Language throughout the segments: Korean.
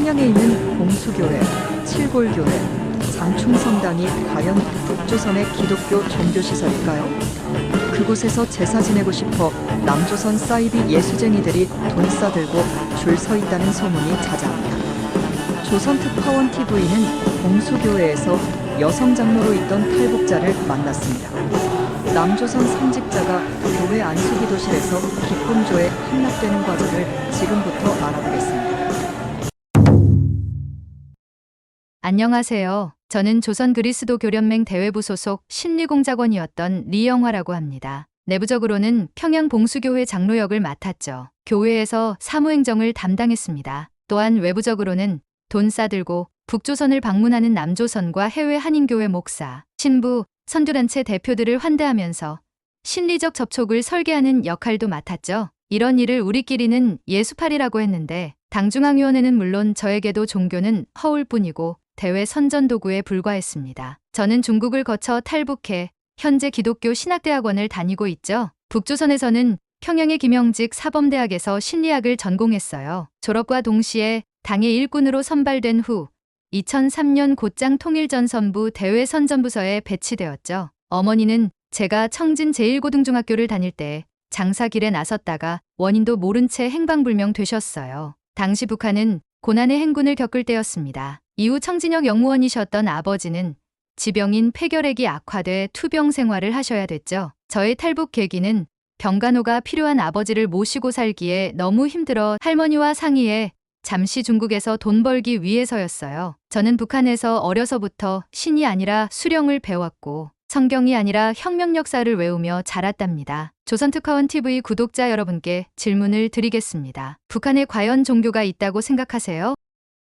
평양에 있는 봉수교회, 칠골교회, 장충성당이 과연 북조선의 기독교 종교시설일까요? 그곳에서 제사 지내고 싶어 남조선 사이비 예수쟁이들이 돈 싸들고 줄 서 있다는 소문이 자자합니다. 조선특파원 TV는 봉수교회에서 여성 장로로 있던 탈북자를 만났습니다. 남조선 선집자가 교회 안수기도실에서 기쁨조에 함락되는 과정을 지금부터 알아보겠습니다. 안녕하세요. 저는 조선 그리스도 교련맹 대외부 소속 신리공작원이었던 리영화라고 합니다. 내부적으로는 평양 봉수교회 장로 역을 맡았죠. 교회에서 사무행정을 담당했습니다. 또한 외부적으로는 돈 싸들고 북조선을 방문하는 남조선과 해외 한인교회 목사, 신부, 선교단체 대표들을 환대하면서 신리적 접촉을 설계하는 역할도 맡았죠. 이런 일을 우리끼리는 예수팔이라고 했는데 당중앙위원회는 물론 저에게도 종교는 허울 뿐이고 대외 선전도구에 불과했습니다. 저는 중국을 거쳐 탈북해 현재 기독교 신학대학원을 다니고 있죠. 북조선에서는 평양의 김영직 사범대학에서 신리학을 전공했어요. 졸업과 동시에 당의 일꾼으로 선발된 후 2003년 곧장 통일전선부 대외선전부서에 배치되었죠. 어머니는 제가 청진 제1고등중학교를 다닐 때 장사길에 나섰다가 원인도 모른 채 행방불명 되셨어요. 당시 북한은 고난의 행군을 겪을 때였습니다. 이후 청진역 영무원이셨던 아버지는 지병인 폐결핵이 악화돼 투병 생활을 하셔야 됐죠. 저의 탈북 계기는 병간호가 필요한 아버지를 모시고 살기에 너무 힘들어 할머니와 상의해 잠시 중국에서 돈 벌기 위해서였어요. 저는 북한에서 어려서부터 신이 아니라 수령을 배웠고 성경이 아니라 혁명 역사를 외우며 자랐답니다. 조선특파원 TV 구독자 여러분께 질문을 드리겠습니다. 북한에 과연 종교가 있다고 생각하세요?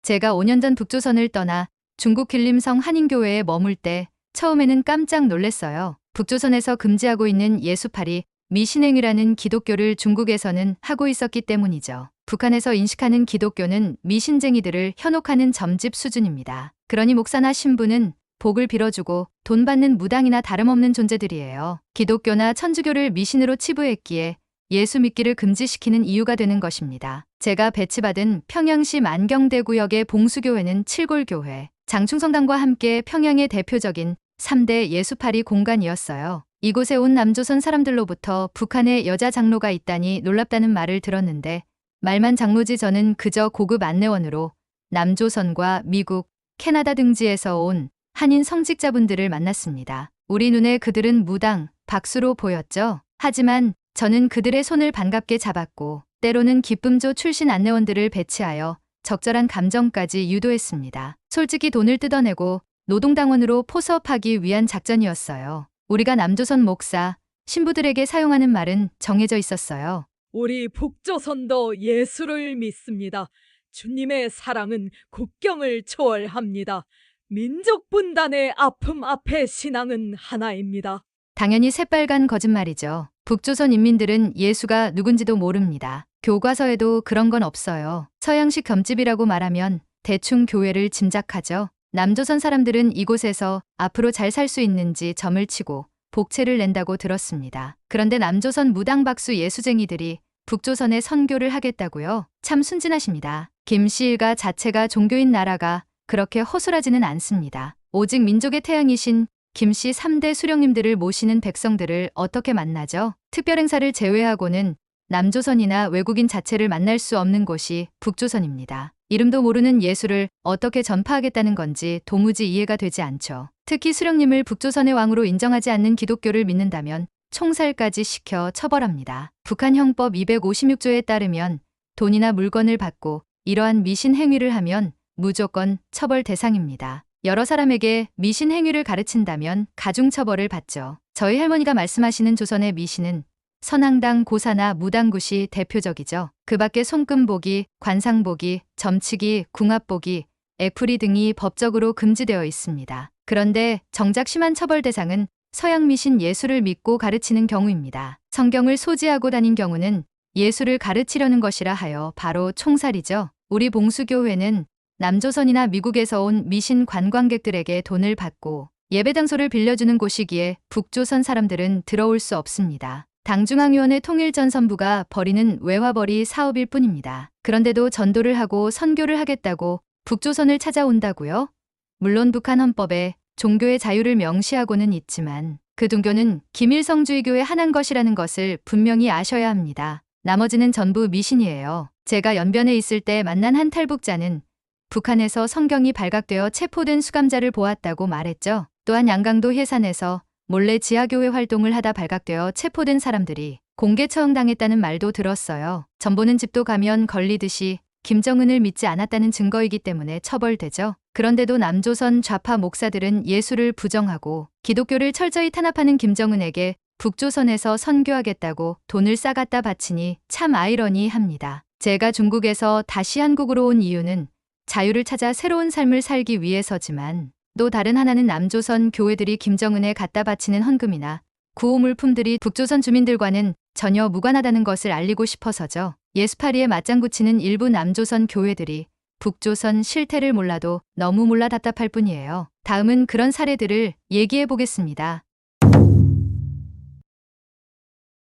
제가 5년 전 북조선을 떠나 중국 길림성 한인교회에 머물 때 처음에는 깜짝 놀랐어요. 북조선에서 금지하고 있는 예수팔이 미신행위라는 기독교를 중국에서는 하고 있었기 때문이죠. 북한에서 인식하는 기독교는 미신쟁이들을 현혹하는 점집 수준입니다. 그러니 목사나 신부는 복을 빌어주고 돈 받는 무당이나 다름없는 존재들이에요. 기독교나 천주교를 미신으로 치부했기에 예수 믿기를 금지시키는 이유가 되는 것입니다. 제가 배치받은 평양시 만경대구역의 봉수교회는 칠골교회, 장충성당과 함께 평양의 대표적인 3대 예수팔이 공간이었어요. 이곳에 온 남조선 사람들로부터 북한에 여자 장로가 있다니 놀랍다는 말을 들었는데 말만 장로지 저는 그저 고급 안내원으로 남조선과 미국, 캐나다 등지에서 온 한인 성직자분들을 만났습니다. 우리 눈에 그들은 무당, 박수로 보였죠. 하지만 저는 그들의 손을 반갑게 잡았고 때로는 기쁨조 출신 안내원들을 배치하여 적절한 감정까지 유도했습니다. 솔직히 돈을 뜯어내고 노동당원으로 포섭하기 위한 작전이었어요. 우리가 남조선 목사, 신부들에게 사용하는 말은 정해져 있었어요. 우리 북조선도 예수를 믿습니다. 주님의 사랑은 국경을 초월합니다. 민족 분단의 아픔 앞에 신앙은 하나입니다. 당연히 새빨간 거짓말이죠. 북조선 인민들은 예수가 누군지도 모릅니다. 교과서에도 그런 건 없어요. 서양식 점집이라고 말하면 대충 교회를 짐작하죠. 남조선 사람들은 이곳에서 앞으로 잘 살 수 있는지 점을 치고 복채를 낸다고 들었습니다. 그런데 남조선 무당박수 예수쟁이들이 북조선에 선교를 하겠다고요? 참 순진하십니다. 김씨일가 자체가 종교인 나라가 그렇게 허술하지는 않습니다. 오직 민족의 태양이신 김씨 3대 수령님들을 모시는 백성들을 어떻게 만나죠? 특별행사를 제외하고는 남조선이나 외국인 자체를 만날 수 없는 곳이 북조선입니다. 이름도 모르는 예수를 어떻게 전파하겠다는 건지 도무지 이해가 되지 않죠. 특히 수령님을 북조선의 왕으로 인정하지 않는 기독교를 믿는다면 총살까지 시켜 처벌합니다. 북한 형법 256조에 따르면 돈이나 물건을 받고 이러한 미신 행위를 하면 무조건 처벌 대상입니다. 여러 사람에게 미신 행위를 가르친다면 가중처벌을 받죠. 저희 할머니가 말씀하시는 조선의 미신은 선앙당, 고사나 무당굿이 대표적이죠. 그 밖에 손금보기, 관상보기, 점치기, 궁합보기, 애풀이 등이 법적으로 금지되어 있습니다. 그런데 정작 심한 처벌 대상은 서양 미신 예수를 믿고 가르치는 경우입니다. 성경을 소지하고 다닌 경우는 예수를 가르치려는 것이라 하여 바로 총살이죠. 우리 봉수교회는 남조선이나 미국에서 온 미신 관광객들에게 돈을 받고 예배 장소를 빌려주는 곳이기에 북조선 사람들은 들어올 수 없습니다. 당중앙위원회 통일전선부가 벌이는 외화벌이 사업일 뿐입니다. 그런데도 전도를 하고 선교를 하겠다고 북조선을 찾아온다고요? 물론 북한 헌법에 종교의 자유를 명시하고는 있지만 그 종교는 김일성주의교의 하나인 것이라는 것을 분명히 아셔야 합니다. 나머지는 전부 미신이에요. 제가 연변에 있을 때 만난 한 탈북자는 북한에서 성경이 발각되어 체포된 수감자를 보았다고 말했죠. 또한 양강도 해산에서 몰래 지하교회 활동을 하다 발각되어 체포된 사람들이 공개 처형당했다는 말도 들었어요. 전보는 집도 가면 걸리듯이 김정은을 믿지 않았다는 증거이기 때문에 처벌되죠. 그런데도 남조선 좌파 목사들은 예수를 부정하고 기독교를 철저히 탄압하는 김정은에게 북조선에서 선교하겠다고 돈을 싸갖다 바치니 참 아이러니합니다. 제가 중국에서 다시 한국으로 온 이유는 자유를 찾아 새로운 삶을 살기 위해서지만 또 다른 하나는 남조선 교회들이 김정은에 갖다 바치는 헌금이나 구호물품들이 북조선 주민들과는 전혀 무관하다는 것을 알리고 싶어서죠. 예수파리에 맞장구 치는 일부 남조선 교회들이 북조선 실태를 몰라도 너무 몰라 답답할 뿐이에요. 다음은 그런 사례들을 얘기해 보겠습니다.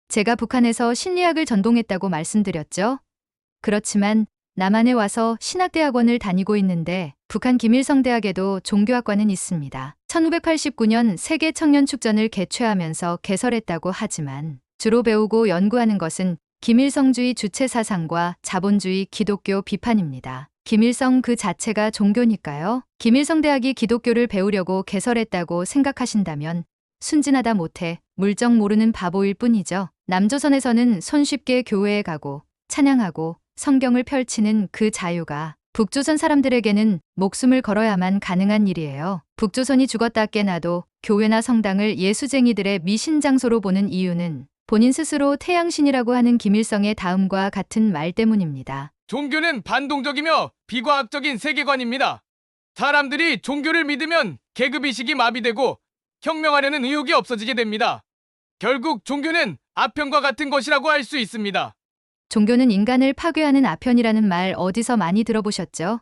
제가 북한에서 심리학을 전공했다고 말씀드렸죠. 그렇지만 남한에 와서 신학대학원을 다니고 있는데 북한 김일성대학에도 종교학과는 있습니다. 1989년 세계 청년축전을 개최하면서 개설했다고 하지만 주로 배우고 연구하는 것은 김일성주의 주체사상과 자본주의 기독교 비판입니다. 김일성 그 자체가 종교니까요. 김일성대학이 기독교를 배우려고 개설했다고 생각하신다면 순진하다 못해 물정 모르는 바보일 뿐이죠. 남조선에서는 손쉽게 교회에 가고 찬양하고 성경을 펼치는 그 자유가 북조선 사람들에게는 목숨을 걸어야만 가능한 일이에요. 북조선이 죽었다 깨나도 교회나 성당을 예수쟁이들의 미신 장소로 보는 이유는 본인 스스로 태양신이라고 하는 김일성의 다음과 같은 말 때문입니다. 종교는 반동적이며 비과학적인 세계관입니다. 사람들이 종교를 믿으면 계급의식이 마비되고 혁명하려는 의욕이 없어지게 됩니다. 결국 종교는 아편과 같은 것이라고 할 수 있습니다. 종교는 인간을 파괴하는 아편이라는 말 어디서 많이 들어보셨죠?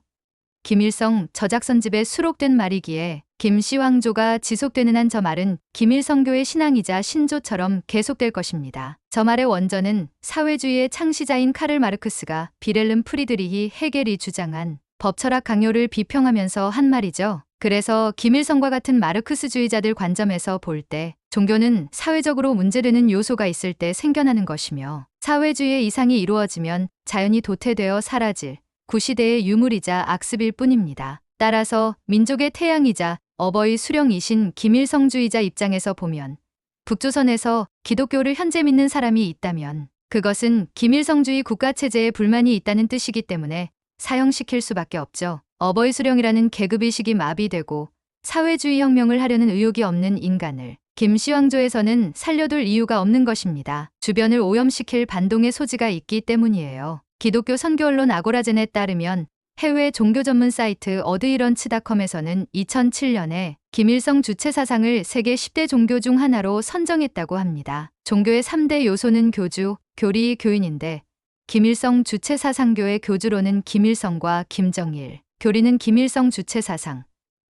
김일성 저작선집에 수록된 말이기에 김씨왕조가 지속되는 한 저 말은 김일성교의 신앙이자 신조처럼 계속될 것입니다. 저 말의 원전은 사회주의의 창시자인 카를 마르크스가 비렐름 프리드리히 헤겔이 주장한 법철학 강요를 비평하면서 한 말이죠. 그래서 김일성과 같은 마르크스주의자들 관점에서 볼 때 종교는 사회적으로 문제되는 요소가 있을 때 생겨나는 것이며 사회주의의 이상이 이루어지면 자연히 도태되어 사라질 구시대의 유물이자 악습일 뿐입니다. 따라서 민족의 태양이자 어버이 수령이신 김일성주의자 입장에서 보면 북조선에서 기독교를 현재 믿는 사람이 있다면 그것은 김일성주의 국가체제에 불만이 있다는 뜻이기 때문에 사형시킬 수밖에 없죠. 어버이 수령이라는 계급의식이 마비되고 사회주의 혁명을 하려는 의욕이 없는 인간을 김씨왕조에서는 살려둘 이유가 없는 것입니다. 주변을 오염시킬 반동의 소지가 있기 때문이에요. 기독교 선교 언론 아고라젠에 따르면 해외 종교 전문 사이트 어드이런츠닷컴에서는 2007년에 김일성 주체 사상을 세계 10대 종교 중 하나로 선정했다고 합니다. 종교의 3대 요소는 교주, 교리, 교인인데 김일성 주체 사상교의 교주로는 김일성과 김정일, 교리는 김일성 주체 사상,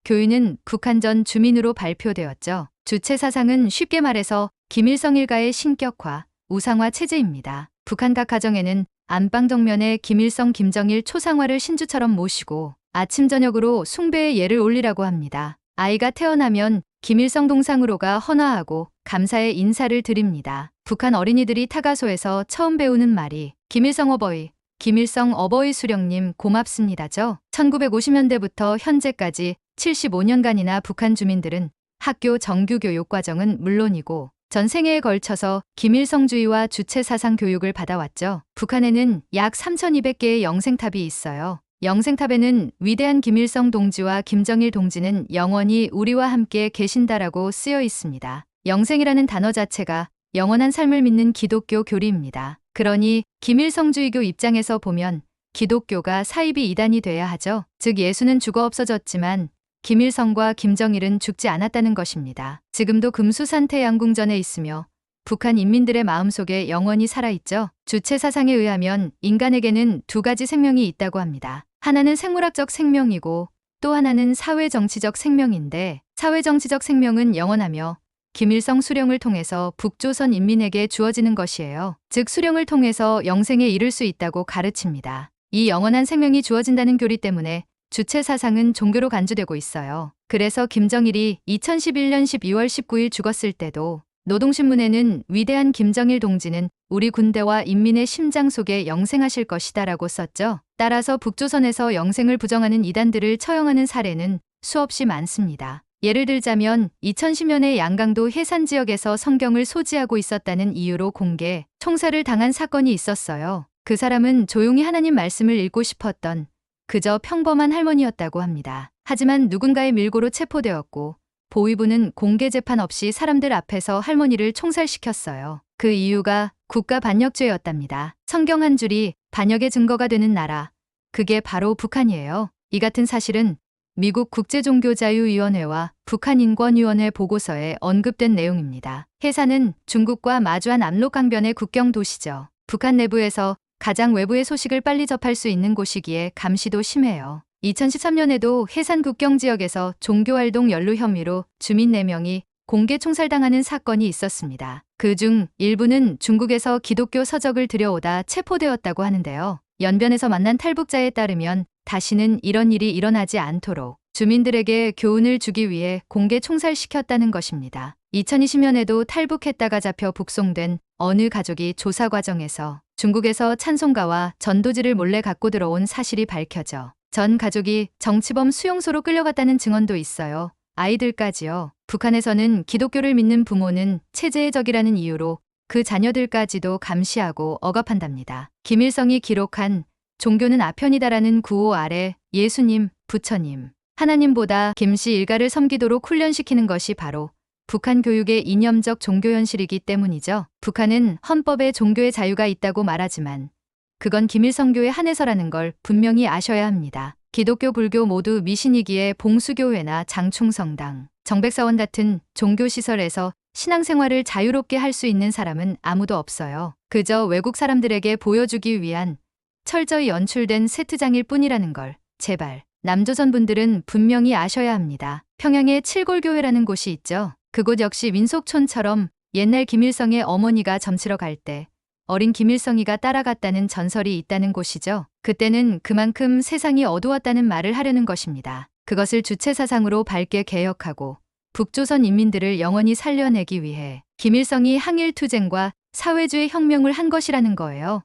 교인은 북한 전 주민으로 발표되었죠. 주체 사상은 쉽게 말해서 김일성 일가의 신격화, 우상화 체제입니다. 북한 각 가정에는 안방 정면에 김일성, 김정일 초상화를 신주처럼 모시고 아침 저녁으로 숭배의 예를 올리라고 합니다. 아이가 태어나면 김일성 동상으로가 헌화하고 감사의 인사를 드립니다. 북한 어린이들이 타가소에서 처음 배우는 말이 김일성 어버이, 김일성 어버이 수령님 고맙습니다죠. 1950년대부터 현재까지 75년간이나 북한 주민들은 학교 정규교육 과정은 물론이고 전 생애에 걸쳐서 김일성주의와 주체사상 교육을 받아왔죠. 북한에는 약 3,200개의 영생탑이 있어요. 영생탑에는 위대한 김일성 동지와 김정일 동지는 영원히 우리와 함께 계신다라고 쓰여 있습니다. 영생이라는 단어 자체가 영원한 삶을 믿는 기독교 교리입니다. 그러니 김일성주의교 입장에서 보면 기독교가 사이비 이단이 돼야 하죠. 즉 예수는 죽어 없어졌지만 김일성과 김정일은 죽지 않았다는 것입니다. 지금도 금수산 태양궁전에 있으며 북한 인민들의 마음속에 영원히 살아있죠. 주체 사상에 의하면 인간에게는 두 가지 생명이 있다고 합니다. 하나는 생물학적 생명이고 또 하나는 사회정치적 생명인데 사회정치적 생명은 영원하며 김일성 수령을 통해서 북조선 인민에게 주어지는 것이에요. 즉 수령을 통해서 영생에 이를 수 있다고 가르칩니다. 이 영원한 생명이 주어진다는 교리 때문에 주체 사상은 종교로 간주되고 있어요. 그래서 김정일이 2011년 12월 19일 죽었을 때도 노동신문에는 위대한 김정일 동지는 우리 군대와 인민의 심장 속에 영생하실 것이다라고 썼죠. 따라서 북조선에서 영생을 부정하는 이단들을 처형하는 사례는 수없이 많습니다. 예를 들자면 2010년에 양강도 해산 지역에서 성경을 소지하고 있었다는 이유로 공개 총살을 당한 사건이 있었어요. 그 사람은 조용히 하나님 말씀을 읽고 싶었던 그저 평범한 할머니였다고 합니다. 하지만 누군가의 밀고로 체포되었고 보위부는 공개 재판 없이 사람들 앞에서 할머니를 총살시켰어요. 그 이유가 국가 반역죄였답니다. 성경 한 줄이 반역의 증거가 되는 나라, 그게 바로 북한이에요. 이 같은 사실은 미국 국제종교자유위원회와 북한인권위원회 보고서에 언급된 내용입니다. 해산은 중국과 마주한 압록강변의 국경 도시죠. 북한 내부에서 가장 외부의 소식을 빨리 접할 수 있는 곳이기에 감시도 심해요. 2013년에도 해산 국경 지역에서 종교활동 연루 혐의로 주민 4명이 공개 총살당하는 사건이 있었습니다. 그중 일부는 중국에서 기독교 서적을 들여오다 체포되었다고 하는데요. 연변에서 만난 탈북자에 따르면 다시는 이런 일이 일어나지 않도록 주민들에게 교훈을 주기 위해 공개 총살시켰다는 것입니다. 2020년에도 탈북했다가 잡혀 북송된 어느 가족이 조사 과정에서 중국에서 찬송가와 전도지를 몰래 갖고 들어온 사실이 밝혀져 전 가족이 정치범 수용소로 끌려갔다는 증언도 있어요. 아이들까지요. 북한에서는 기독교를 믿는 부모는 체제의 적이라는 이유로 그 자녀들까지도 감시하고 억압한답니다. 김일성이 기록한 종교는 아편이다라는 구호 아래 예수님, 부처님, 하나님보다 김씨 일가를 섬기도록 훈련시키는 것이 바로 북한 교육의 이념적 종교 현실이기 때문이죠. 북한은 헌법에 종교의 자유가 있다고 말하지만 그건 김일성교에 한해서라는 걸 분명히 아셔야 합니다. 기독교, 불교 모두 미신이기에 봉수교회나 장충성당, 정백사원 같은 종교시설에서 신앙생활을 자유롭게 할 수 있는 사람은 아무도 없어요. 그저 외국 사람들에게 보여주기 위한 철저히 연출된 세트장일 뿐이라는 걸 제발 남조선 분들은 분명히 아셔야 합니다. 평양에 칠골교회라는 곳이 있죠. 그곳 역시 민속촌처럼 옛날 김일성의 어머니가 점치러 갈 때 어린 김일성이가 따라갔다는 전설이 있다는 곳이죠. 그때는 그만큼 세상이 어두웠다는 말을 하려는 것입니다. 그것을 주체 사상으로 밝게 개혁하고 북조선 인민들을 영원히 살려내기 위해 김일성이 항일투쟁과 사회주의 혁명을 한 것이라는 거예요.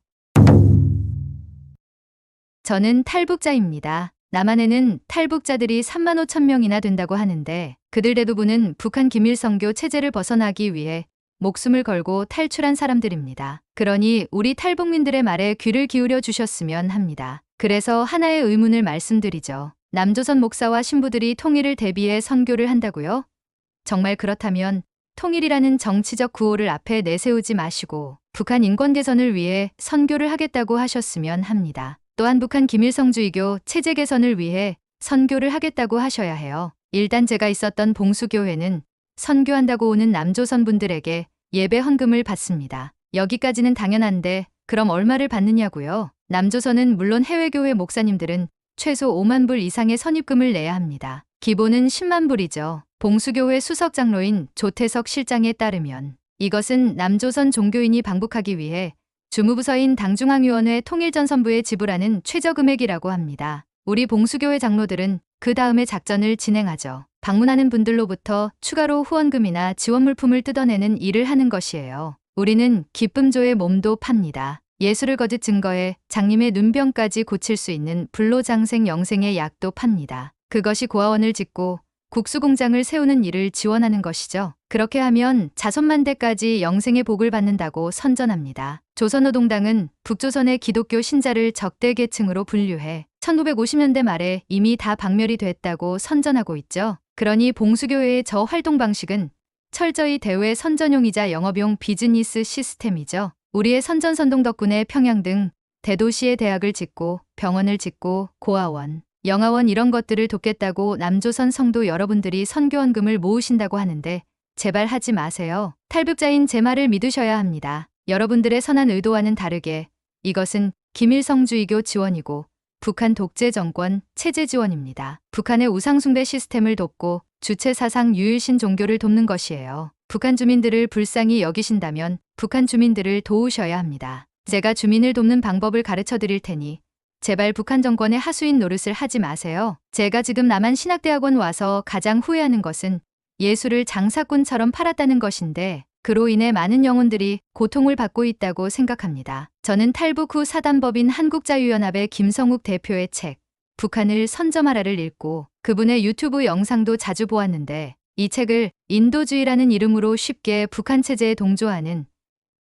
저는 탈북자입니다. 남한에는 탈북자들이 3만 5천 명이나 된다고 하는데 그들 대부분은 북한 김일성교 체제를 벗어나기 위해 목숨을 걸고 탈출한 사람들입니다. 그러니 우리 탈북민들의 말에 귀를 기울여 주셨으면 합니다. 그래서 하나의 의문을 말씀드리죠. 남조선 목사와 신부들이 통일을 대비해 선교를 한다고요? 정말 그렇다면 통일이라는 정치적 구호를 앞에 내세우지 마시고 북한 인권 개선을 위해 선교를 하겠다고 하셨으면 합니다. 또한 북한 김일성주의교 체제 개선을 위해 선교를 하겠다고 하셔야 해요. 일단 제가 있었던 봉수교회는 선교한다고 오는 남조선 분들에게 예배 헌금을 받습니다. 여기까지는 당연한데 그럼 얼마를 받느냐고요? 남조선은 물론 해외교회 목사님들은 최소 5만 불 이상의 선입금을 내야 합니다. 기본은 10만 불이죠. 봉수교회 수석장로인 조태석 실장에 따르면 이것은 남조선 종교인이 방북하기 위해 주무부서인 당중앙위원회 통일전선부에 지불하는 최저금액이라고 합니다. 우리 봉수교회 장로들은 그 다음에 작전을 진행하죠. 방문하는 분들로부터 추가로 후원금이나 지원 물품을 뜯어내는 일을 하는 것이에요. 우리는 기쁨조의 몸도 팝니다. 예수를 거짓 증거해 장님의 눈병까지 고칠 수 있는 불로장생 영생의 약도 팝니다. 그것이 고아원을 짓고 국수공장을 세우는 일을 지원하는 것이죠. 그렇게 하면 자손만대까지 영생의 복을 받는다고 선전합니다. 조선노동당은 북조선의 기독교 신자를 적대계층으로 분류해 1950년대 말에 이미 다 박멸이 됐다고 선전하고 있죠. 그러니 봉수교회의 저 활동 방식은 철저히 대외 선전용이자 영업용 비즈니스 시스템이죠. 우리의 선전선동 덕분에 평양 등 대도시에 대학을 짓고 병원을 짓고 고아원, 영아원 이런 것들을 돕겠다고 남조선 성도 여러분들이 선교원금을 모으신다고 하는데 제발 하지 마세요. 탈북자인 제 말을 믿으셔야 합니다. 여러분들의 선한 의도와는 다르게 이것은 김일성주의교 지원이고 북한 독재 정권 체제 지원입니다. 북한의 우상숭배 시스템을 돕고 주체 사상 유일신 종교를 돕는 것이에요. 북한 주민들을 불쌍히 여기신다면 북한 주민들을 도우셔야 합니다. 제가 주민을 돕는 방법을 가르쳐 드릴 테니 제발 북한 정권의 하수인 노릇을 하지 마세요. 제가 지금 남한 신학대학원 와서 가장 후회하는 것은 예수를 장사꾼처럼 팔았다는 것인데 그로 인해 많은 영혼들이 고통을 받고 있다고 생각합니다. 저는 탈북 후 사단법인 한국자유연합의 김성욱 대표의 책 북한을 선점하라를 읽고 그분의 유튜브 영상도 자주 보았는데 이 책을 인도주의라는 이름으로 쉽게 북한 체제에 동조하는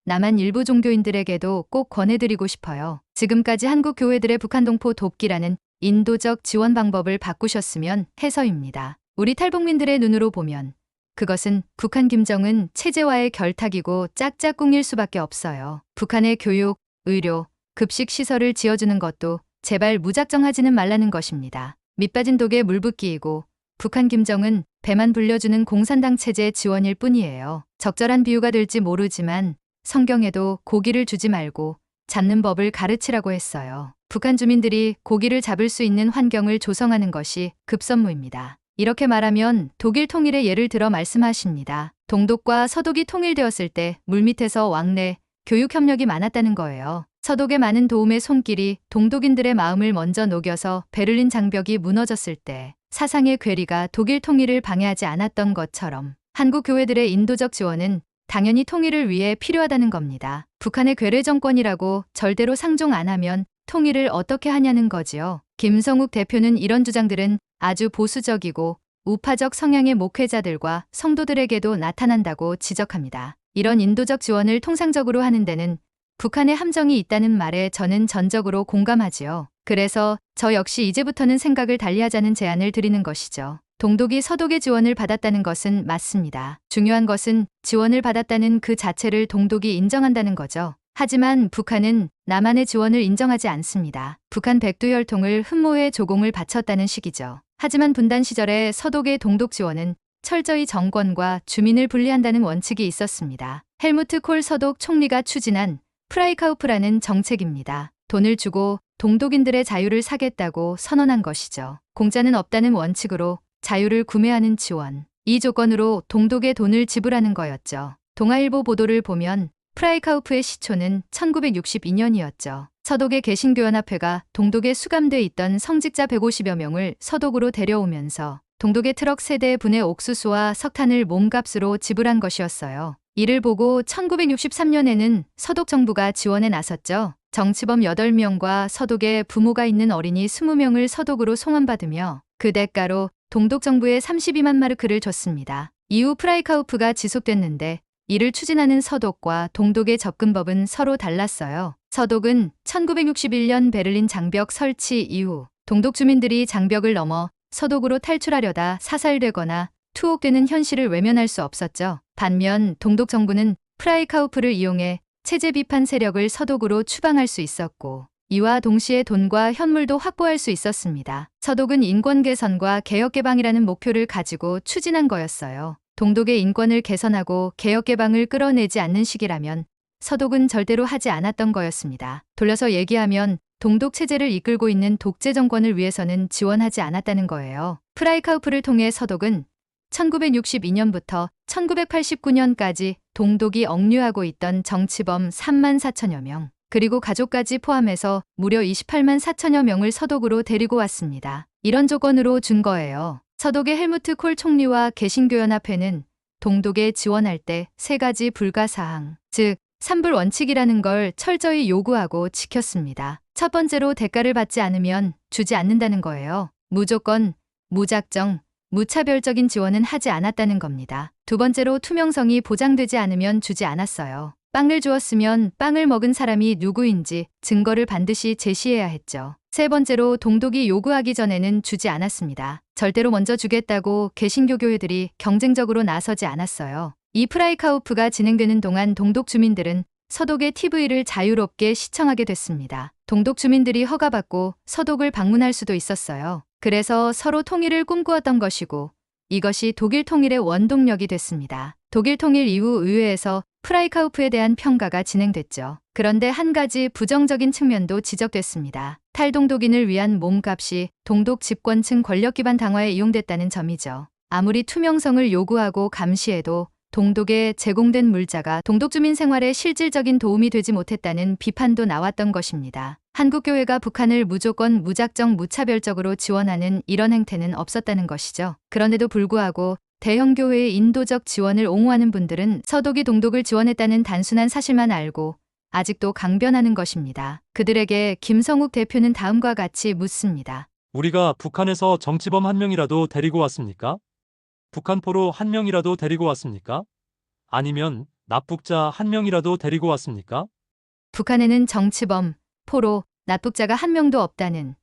남한 일부 종교인들에게도 꼭 권해드리고 싶어요. 지금까지 한국 교회들의 북한 동포 돕기라는 인도적 지원 방법을 바꾸셨으면 해서입니다. 우리 탈북민들의 눈으로 보면 그것은 북한 김정은 체제와의 결탁이고 짝짝꿍일 수밖에 없어요. 북한의 교육, 의료, 급식 시설을 지어주는 것도 제발 무작정 하지는 말라는 것입니다. 밑빠진 독에 물 붓기이고 북한 김정은 배만 불려주는 공산당 체제 지원일 뿐이에요. 적절한 비유가 될지 모르지만 성경에도 고기를 주지 말고 잡는 법을 가르치라고 했어요. 북한 주민들이 고기를 잡을 수 있는 환경을 조성하는 것이 급선무입니다. 이렇게 말하면 독일 통일의 예를 들어 말씀하십니다. 동독과 서독이 통일되었을 때 물밑에서 왕래, 교육 협력이 많았다는 거예요. 서독의 많은 도움의 손길이 동독인들의 마음을 먼저 녹여서 베를린 장벽이 무너졌을 때 사상의 괴리가 독일 통일을 방해하지 않았던 것처럼 한국 교회들의 인도적 지원은 당연히 통일을 위해 필요하다는 겁니다. 북한의 괴뢰 정권이라고 절대로 상종 안 하면 통일을 어떻게 하냐는 거지요. 김성욱 대표는 이런 주장들은 아주 보수적이고 우파적 성향의 목회자들과 성도들에게도 나타난다고 지적합니다. 이런 인도적 지원을 통상적으로 하는 데는 북한의 함정이 있다는 말에 저는 전적으로 공감하지요. 그래서 저 역시 이제부터는 생각을 달리하자는 제안을 드리는 것이죠. 동독이 서독의 지원을 받았다는 것은 맞습니다. 중요한 것은 지원을 받았다는 그 자체를 동독이 인정한다는 거죠. 하지만 북한은 남한의 지원을 인정하지 않습니다. 북한 백두혈통을 흠모해 조공을 바쳤다는 식이죠. 하지만 분단 시절에 서독의 동독 지원은 철저히 정권과 주민을 분리한다는 원칙이 있었습니다. 헬무트 콜 서독 총리가 추진한 프라이카우프라는 정책입니다. 돈을 주고 동독인들의 자유를 사겠다고 선언한 것이죠. 공짜는 없다는 원칙으로 자유를 구매하는 지원. 이 조건으로 동독에 돈을 지불하는 거였죠. 동아일보 보도를 보면 프라이카우프의 시초는 1962년이었죠. 서독의 개신교연합회가 동독에 수감돼 있던 성직자 150여 명을 서독으로 데려오면서 동독의 트럭 세대 분의 옥수수와 석탄을 몸값으로 지불한 것이었어요. 이를 보고 1963년에는 서독 정부가 지원에 나섰죠. 정치범 8명과 서독에 부모가 있는 어린이 20명을 서독으로 송환받으며 그 대가로 동독 정부에 32만 마르크를 줬습니다. 이후 프라이카우프가 지속됐는데 이를 추진하는 서독과 동독의 접근법은 서로 달랐어요. 서독은 1961년 베를린 장벽 설치 이후 동독 주민들이 장벽을 넘어 서독으로 탈출하려다 사살되거나 투옥되는 현실을 외면할 수 없었죠. 반면 동독 정부는 프라이카우프를 이용해 체제 비판 세력을 서독으로 추방할 수 있었고 이와 동시에 돈과 현물도 확보할 수 있었습니다. 서독은 인권 개선과 개혁 개방이라는 목표를 가지고 추진한 거였어요. 동독의 인권을 개선하고 개혁 개방을 끌어내지 않는 식이라면 서독은 절대로 하지 않았던 거였습니다. 돌려서 얘기하면 동독 체제를 이끌고 있는 독재 정권을 위해서는 지원하지 않았다는 거예요. 프라이카우프를 통해 서독은 1962년부터 1989년까지 동독이 억류하고 있던 정치범 3만 4천여 명, 그리고 가족까지 포함해서 무려 28만 4천여 명을 서독으로 데리고 왔습니다. 이런 조건으로 준 거예요. 서독의 헬무트 콜 총리와 개신교연합회는 동독에 지원할 때 3가지 불가사항, 즉 삼불 원칙이라는 걸 철저히 요구하고 지켰습니다. 첫 번째로 대가를 받지 않으면 주지 않는다는 거예요. 무조건, 무작정, 무차별적인 지원은 하지 않았다는 겁니다. 두 번째로 투명성이 보장되지 않으면 주지 않았어요. 빵을 주었으면 빵을 먹은 사람이 누구인지 증거를 반드시 제시해야 했죠. 세 번째로 동독이 요구하기 전에는 주지 않았습니다. 절대로 먼저 주겠다고 개신교 교회들이 경쟁적으로 나서지 않았어요. 이 프라이카우프가 진행되는 동안 동독 주민들은 서독의 TV를 자유롭게 시청하게 됐습니다. 동독 주민들이 허가받고 서독을 방문할 수도 있었어요. 그래서 서로 통일을 꿈꾸었던 것이고 이것이 독일 통일의 원동력이 됐습니다. 독일 통일 이후 의회에서 프라이카우프에 대한 평가가 진행됐죠. 그런데 한 가지 부정적인 측면도 지적됐습니다. 탈동독인을 위한 몸값이 동독 집권층 권력 기반 당화에 이용됐다는 점이죠. 아무리 투명성을 요구하고 감시해도 동독에 제공된 물자가 동독 주민 생활에 실질적인 도움이 되지 못했다는 비판도 나왔던 것입니다. 한국교회가 북한을 무조건 무작정 무차별적으로 지원하는 이런 행태는 없었다는 것이죠. 그런데도 불구하고 대형 교회의 인도적 지원을 옹호하는 분들은 서독이 동독을 지원했다는 단순한 사실만 알고 아직도 강변하는 것입니다. 그들에게 김성욱 대표는 다음과 같이 묻습니다. 우리가 북한에서 정치범 한 명이라도 데리고 왔습니까? 북한 포로 한 명이라도 데리고 왔습니까? 아니면 납북자 한 명이라도 데리고 왔습니까? 북한에는 정치범, 포로, 납북자가 한 명도 없다는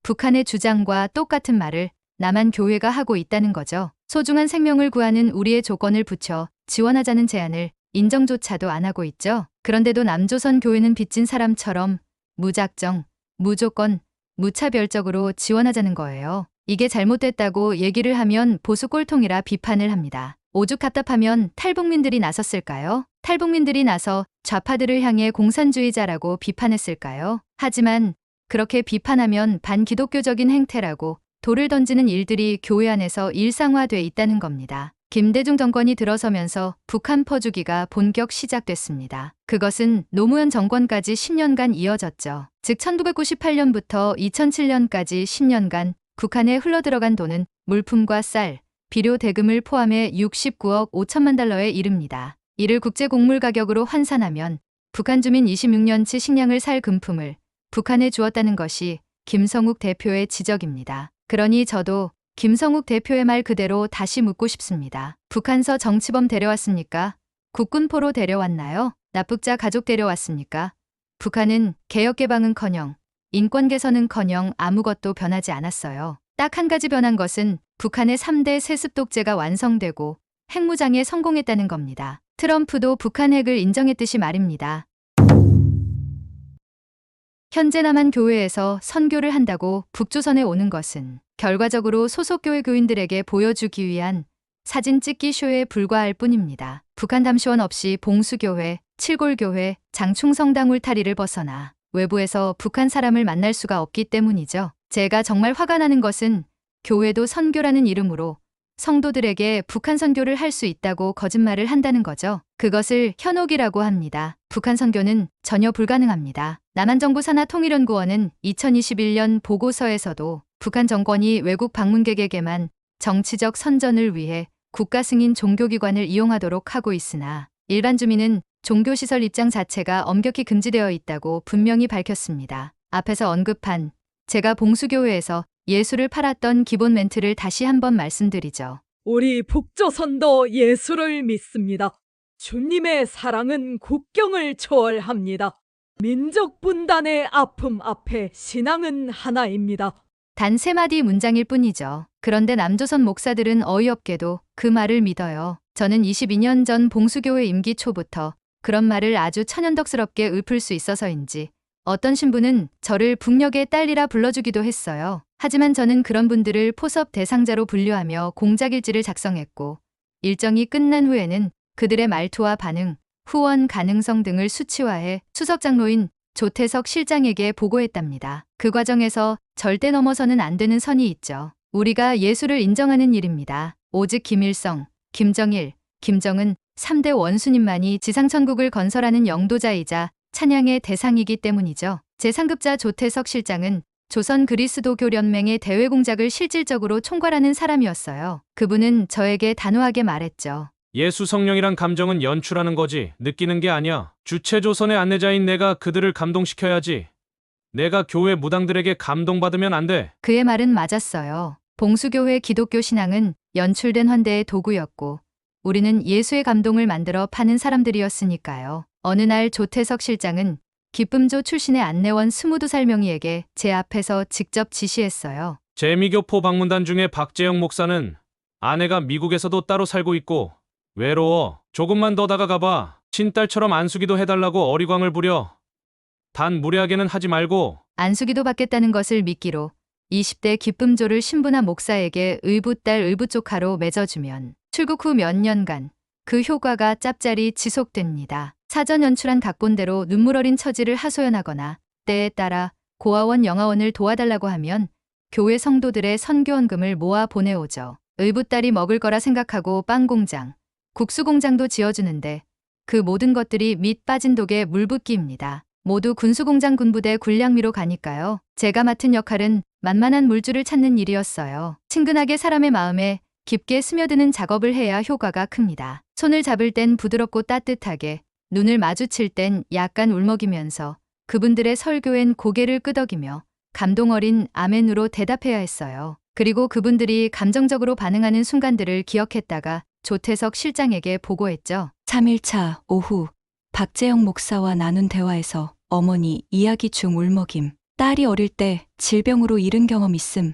북한의 주장과 똑같은 말을 남한 교회가 하고 있다는 거죠. 소중한 생명을 구하는 우리의 조건을 붙여 지원하자는 제안을 인정조차도 안 하고 있죠. 그런데도 남조선 교회는 빚진 사람처럼 무작정, 무조건, 무차별적으로 지원하자는 거예요. 이게 잘못됐다고 얘기를 하면 보수 꼴통이라 비판을 합니다. 오죽 답답하면 탈북민들이 나섰을까요? 탈북민들이 나서 좌파들을 향해 공산주의자라고 비판했을까요? 하지만 그렇게 비판하면 반기독교적인 행태라고 돌을 던지는 일들이 교회 안에서 일상화돼 있다는 겁니다. 김대중 정권이 들어서면서 북한 퍼주기가 본격 시작됐습니다. 그것은 노무현 정권까지 10년간 이어졌죠. 즉 1998년부터 2007년까지 10년간 북한에 흘러들어간 돈은 물품과 쌀, 비료 대금을 포함해 69억 5천만 달러에 이릅니다. 이를 국제곡물 가격으로 환산하면 북한 주민 26년치 식량을 살 금품을 북한에 주었다는 것이 김성욱 대표의 지적입니다. 그러니 저도 김성욱 대표의 말 그대로 다시 묻고 싶습니다. 북한서 정치범 데려왔습니까? 국군포로 데려왔나요? 납북자 가족 데려왔습니까? 북한은 개혁개방은커녕 인권 개선은커녕 아무것도 변하지 않았어요. 딱 한 가지 변한 것은 북한의 3대 세습 독재가 완성되고 핵무장에 성공했다는 겁니다. 트럼프도 북한 핵을 인정했듯이 말입니다. 현재 남한 교회에서 선교를 한다고 북조선에 오는 것은 결과적으로 소속 교회 교인들에게 보여주기 위한 사진 찍기 쇼에 불과할 뿐입니다. 북한 담시원 없이 봉수교회, 칠골교회, 장충성당 울타리를 벗어나 외부에서 북한 사람을 만날 수가 없기 때문이죠. 제가 정말 화가 나는 것은 교회도 선교라는 이름으로 성도들에게 북한 선교를 할 수 있다고 거짓말을 한다는 거죠. 그것을 현혹이라고 합니다. 북한 선교는 전혀 불가능합니다. 남한정부 산하통일연구원은 2021년 보고서에서도 북한 정권이 외국 방문객에게만 정치적 선전을 위해 국가 승인 종교기관을 이용하도록 하고 있으나 일반 주민은 종교시설 입장 자체가 엄격히 금지되어 있다고 분명히 밝혔습니다. 앞에서 언급한 제가 봉수교회에서 예수를 팔았던 기본 멘트를 다시 한번 말씀드리죠. 우리 북조선도 예수를 믿습니다. 주님의 사랑은 국경을 초월합니다. 민족 분단의 아픔 앞에 신앙은 하나입니다. 단 3마디 문장일 뿐이죠. 그런데 남조선 목사들은 어이없게도 그 말을 믿어요. 저는 22년 전 봉수교회 임기 초부터 그런 말을 아주 천연덕스럽게 읊을 수 있어서인지 어떤 신부는 저를 북녘의 딸이라 불러주기도 했어요. 하지만 저는 그런 분들을 포섭 대상자로 분류하며 공작일지를 작성했고 일정이 끝난 후에는 그들의 말투와 반응, 후원 가능성 등을 수치화해 수석장로인 조태석 실장에게 보고했답니다. 그 과정에서 절대 넘어서는 안 되는 선이 있죠. 우리가 예수를 인정하는 일입니다. 오직 김일성, 김정일, 김정은 3대 원수님만이 지상천국을 건설하는 영도자이자 찬양의 대상이기 때문이죠. 제3급자 조태석 실장은 조선 그리스도교련맹의 대외 공작을 실질적으로 총괄하는 사람이었어요. 그분은 저에게 단호하게 말했죠. 예수 성령이란 감정은 연출하는 거지 느끼는 게 아니야. 주체 조선의 안내자인 내가 그들을 감동시켜야지. 내가 교회 무당들에게 감동받으면 안 돼. 그의 말은 맞았어요. 봉수교회 기독교 신앙은 연출된 환대의 도구였고 우리는 예수의 감동을 만들어 파는 사람들이었으니까요. 어느 날 조태석 실장은 기쁨조 출신의 안내원 22살 명의에게 제 앞에서 직접 지시했어요. 재미교포 방문단 중에 박재영 목사는 아내가 미국에서도 따로 살고 있고 외로워. 조금만 더 다가가봐. 친딸처럼 안수기도 해달라고 어리광을 부려. 단 무례하게는 하지 말고. 안수기도 받겠다는 것을 미끼로 20대 기쁨조를 신부나 목사에게 의붓딸 의붓조카로 맺어주면 출국 후 몇 년간 그 효과가 짭짤이 지속됩니다. 사전 연출한 각본대로 눈물 어린 처지를 하소연하거나 때에 따라 고아원 영아원을 도와달라고 하면 교회 성도들의 선교원금을 모아 보내오죠. 의붓딸이 먹을 거라 생각하고 빵공장, 국수공장도 지어주는데 그 모든 것들이 밑 빠진 독에 물붓기입니다. 모두 군수공장 군부대 군량미로 가니까요. 제가 맡은 역할은 만만한 물줄을 찾는 일이었어요. 친근하게 사람의 마음에 깊게 스며드는 작업을 해야 효과가 큽니다. 손을 잡을 땐 부드럽고 따뜻하게, 눈을 마주칠 땐 약간 울먹이면서 그분들의 설교엔 고개를 끄덕이며 감동 어린 아멘으로 대답해야 했어요. 그리고 그분들이 감정적으로 반응하는 순간들을 기억했다가 조태석 실장에게 보고했죠. 3일차 오후 박재영 목사와 나눈 대화에서 어머니 이야기 중 울먹임. 딸이 어릴 때 질병으로 잃은 경험 있음.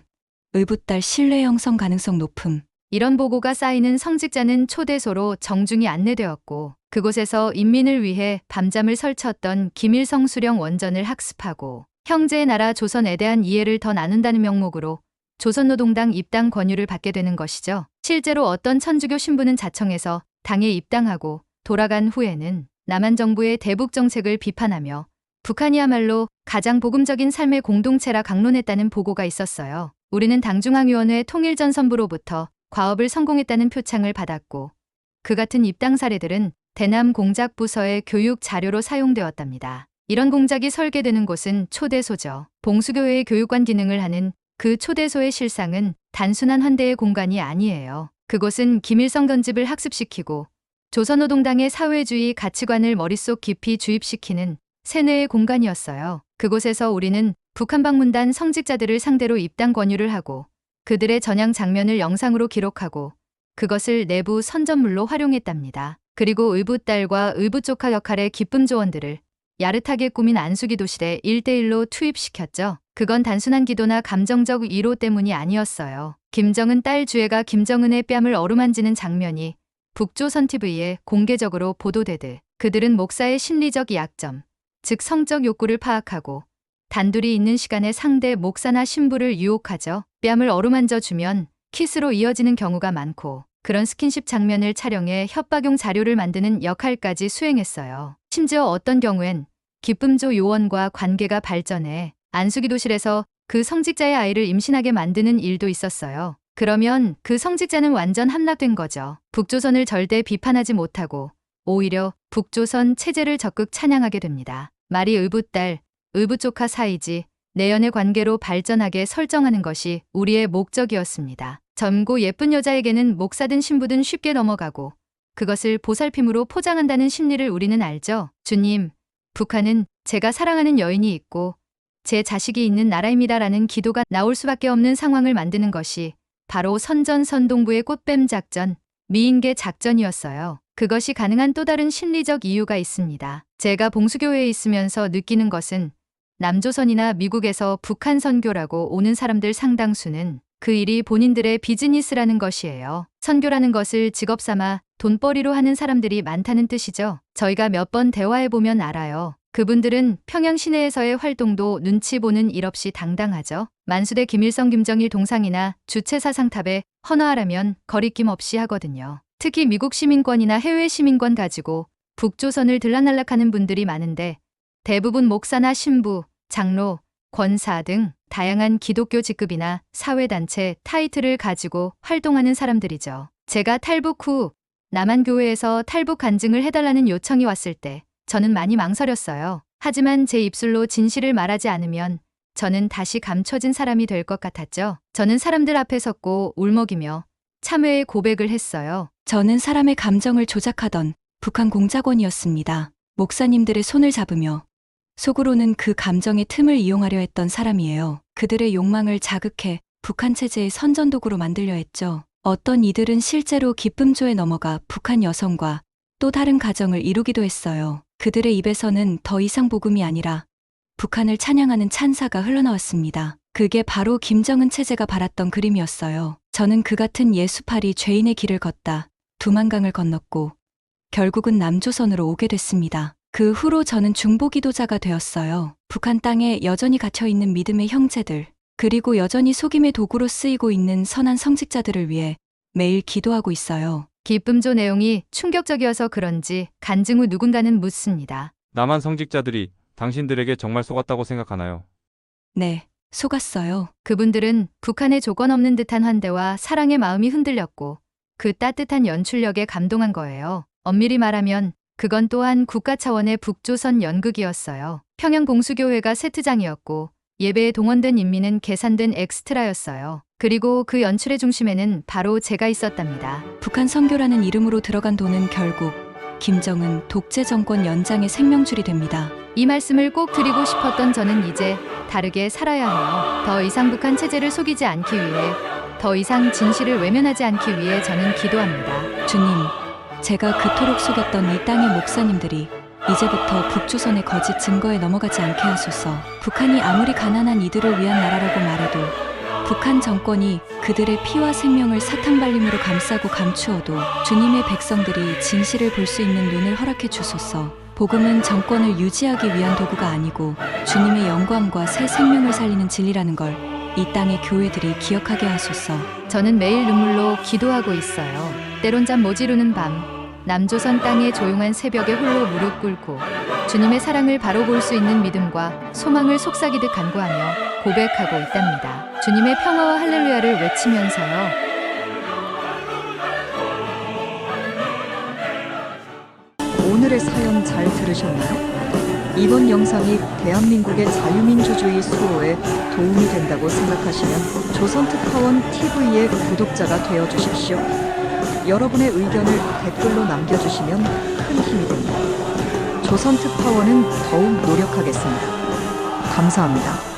의붓딸 신뢰 형성 가능성 높음. 이런 보고가 쌓이는 성직자는 초대소로 정중히 안내되었고 그곳에서 인민을 위해 밤잠을 설쳤던 김일성 수령 원전을 학습하고 형제의 나라 조선에 대한 이해를 더 나눈다는 명목으로 조선노동당 입당 권유를 받게 되는 것이죠. 실제로 어떤 천주교 신부는 자청해서 당에 입당하고 돌아간 후에는 남한 정부의 대북 정책을 비판하며 북한이야말로 가장 복음적인 삶의 공동체라 강론했다는 보고가 있었어요. 우리는 당중앙위원회 통일전선부로부터 과업을 성공했다는 표창을 받았고 그 같은 입당 사례들은 대남 공작 부서의 교육 자료로 사용되었답니다. 이런 공작이 설계되는 곳은 초대소죠. 봉수교회의 교육관 기능을 하는 그 초대소의 실상은 단순한 헌대의 공간이 아니에요. 그곳은 김일성 전집을 학습시키고 조선노동당의 사회주의 가치관을 머릿속 깊이 주입시키는 세뇌의 공간이었어요. 그곳에서 우리는 북한 방문단 성직자들을 상대로 입당 권유를 하고 그들의 전향 장면을 영상으로 기록하고 그것을 내부 선전물로 활용했답니다. 그리고 의붓딸과 의붓조카 역할의 기쁨 조원들을 야릇하게 꾸민 안수기 도실에 1대1로 투입시켰죠. 그건 단순한 기도나 감정적 위로 때문이 아니었어요. 김정은 딸 주애가 김정은의 뺨을 어루만지는 장면이 북조선 TV에 공개적으로 보도되듯 그들은 목사의 심리적 약점, 즉 성적 욕구를 파악하고 단둘이 있는 시간에 상대 목사나 신부를 유혹하죠. 뺨을 어루만져 주면 키스로 이어지는 경우가 많고 그런 스킨십 장면을 촬영해 협박용 자료를 만드는 역할까지 수행했어요. 심지어 어떤 경우엔 기쁨조 요원과 관계가 발전해 안수기 도실에서 그 성직자의 아이를 임신하게 만드는 일도 있었어요. 그러면 그 성직자는 완전 함락된 거죠. 북조선을 절대 비판하지 못하고 오히려 북조선 체제를 적극 찬양하게 됩니다. 말이 의붓딸, 의붓조카 사이지 내연의 관계로 발전하게 설정하는 것이 우리의 목적이었습니다. 젊고 예쁜 여자에게는 목사든 신부든 쉽게 넘어가고 그것을 보살핌으로 포장한다는 심리를 우리는 알죠. 주님, 북한은 제가 사랑하는 여인이 있고 제 자식이 있는 나라입니다라는 기도가 나올 수밖에 없는 상황을 만드는 것이 바로 선전선동부의 꽃뱀 작전, 미인계 작전이었어요. 그것이 가능한 또 다른 심리적 이유가 있습니다. 제가 봉수교회에 있으면서 느끼는 것은 남조선이나 미국에서 북한 선교라고 오는 사람들 상당수는 그 일이 본인들의 비즈니스라는 것이에요. 선교라는 것을 직업 삼아 돈벌이로 하는 사람들이 많다는 뜻이죠. 저희가 몇 번 대화해보면 알아요. 그분들은 평양 시내에서의 활동도 눈치 보는 일 없이 당당하죠. 만수대 김일성 김정일 동상이나 주체사상탑에 헌화하라면 거리낌 없이 하거든요. 특히 미국 시민권이나 해외 시민권 가지고 북조선을 들락날락하는 분들이 많은데 대부분 목사나 신부, 장로, 권사 등 다양한 기독교 직급이나 사회단체 타이틀을 가지고 활동하는 사람들이죠. 제가 탈북 후 남한교회에서 탈북 간증을 해달라는 요청이 왔을 때 저는 많이 망설였어요. 하지만 제 입술로 진실을 말하지 않으면 저는 다시 감춰진 사람이 될 것 같았죠. 저는 사람들 앞에 섰고 울먹이며 참회의 고백을 했어요. 저는 사람의 감정을 조작하던 북한 공작원이었습니다. 목사님들의 손을 잡으며 속으로는 그 감정의 틈을 이용하려 했던 사람이에요. 그들의 욕망을 자극해 북한 체제의 선전도구로 만들려 했죠. 어떤 이들은 실제로 기쁨조에 넘어가 북한 여성과 또 다른 가정을 이루기도 했어요. 그들의 입에서는 더 이상 복음이 아니라 북한을 찬양하는 찬사가 흘러나왔습니다. 그게 바로 김정은 체제가 바랐던 그림이었어요. 저는 그 같은 예수팔이 죄인의 길을 걷다 두만강을 건넜고 결국은 남조선으로 오게 됐습니다. 그 후로 저는 중보기도자가 되었어요. 북한 땅에 여전히 갇혀있는 믿음의 형제들, 그리고 여전히 속임의 도구로 쓰이고 있는 선한 성직자들을 위해 매일 기도하고 있어요. 기쁨조 내용이 충격적이어서 그런지 간증 후 누군가는 묻습니다. 남한 성직자들이 당신들에게 정말 속았다고 생각하나요? 네, 속았어요. 그분들은 북한의 조건 없는 듯한 환대와 사랑의 마음이 흔들렸고 그 따뜻한 연출력에 감동한 거예요. 엄밀히 말하면 그건 또한 국가 차원의 북조선 연극이었어요. 평양봉수교회가 세트장이었고 예배에 동원된 인민은 계산된 엑스트라였어요. 그리고 그 연출의 중심에는 바로 제가 있었답니다. 북한 선교라는 이름으로 들어간 돈은 결국 김정은 독재 정권 연장의 생명줄이 됩니다. 이 말씀을 꼭 드리고 싶었던 저는 이제 다르게 살아야 해요. 더 이상 북한 체제를 속이지 않기 위해, 더 이상 진실을 외면하지 않기 위해 저는 기도합니다. 주님, 제가 그토록 속였던 이 땅의 목사님들이 이제부터 북조선의 거짓 증거에 넘어가지 않게 하소서. 북한이 아무리 가난한 이들을 위한 나라라고 말해도 북한 정권이 그들의 피와 생명을 사탕발림으로 감싸고 감추어도 주님의 백성들이 진실을 볼 수 있는 눈을 허락해 주소서. 복음은 정권을 유지하기 위한 도구가 아니고 주님의 영광과 새 생명을 살리는 진리라는 걸 이 땅의 교회들이 기억하게 하소서. 저는 매일 눈물로 기도하고 있어요. 때론 잠 못 이루는 밤, 남조선 땅의 조용한 새벽에 홀로 무릎 꿇고 주님의 사랑을 바로 볼 수 있는 믿음과 소망을 속삭이듯 간구하며 고백하고 있답니다. 주님의 평화와 할렐루야를 외치면서요. 오늘의 사연 잘 들으셨나요? 이번 영상이 대한민국의 자유민주주의 수호에 도움이 된다고 생각하시면 조선특파원 TV의 구독자가 되어주십시오. 여러분의 의견을 댓글로 남겨주시면 큰 힘이 됩니다. 조선특파원은 더욱 노력하겠습니다. 감사합니다.